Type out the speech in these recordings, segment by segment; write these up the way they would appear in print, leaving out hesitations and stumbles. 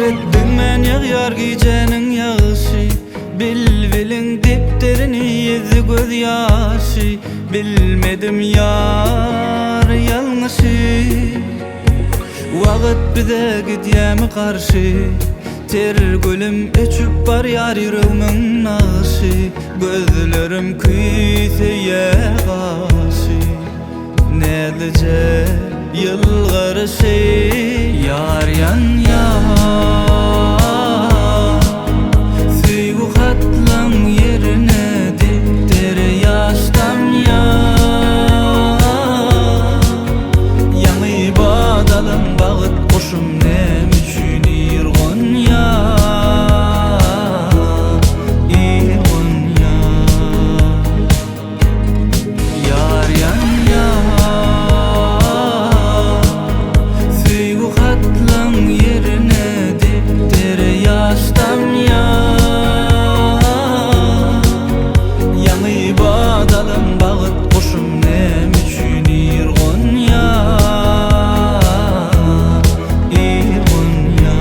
etdin men ýagyar gijenin ýaşy. Bilbiliň dipderini ýüzi göz ýaşy. Bilmedim ýar ýalňyşy. Wagt bize gidýämi garşy. Ter gülüm öçüp bar ýar ýüregimin naşy. Gözlerim küýseýe gaşy. Nädije yılgarşy ýar ýan ýar. Süýgü hatlaň ýerine dipdere ýaşdam ýar. Ýaňy badalym bagyt goşum nem üçin ýyrgan ýar. Ýyrgan ýar. Ýar ýan ýar. Süýgü hatlaň ýerine dipdere ýaşdam ýar. Ýaňy badalym bagyt goşum nem üçin ýyrgan ýar. Ýyrgan ýar.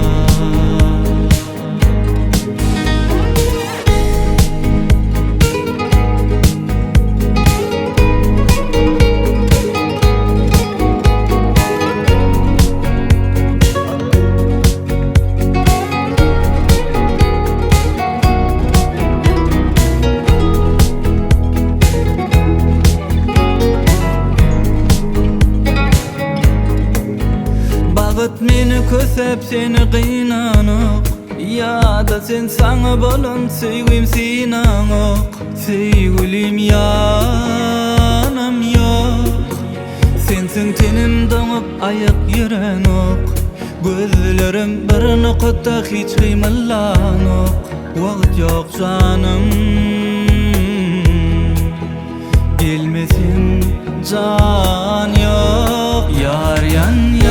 Bagyt meni kösep seni gynanyk. Ýa-da sen saňa bolan süýgüm sinanyk. Süýgülim ýanam ýok. Sensiň tenim doňup aýak ýürenok. Gözlerim bir nokta hiç gymlanok. Wagt ýok janym. Gelmesin can ýok. Ýar ýan ýar.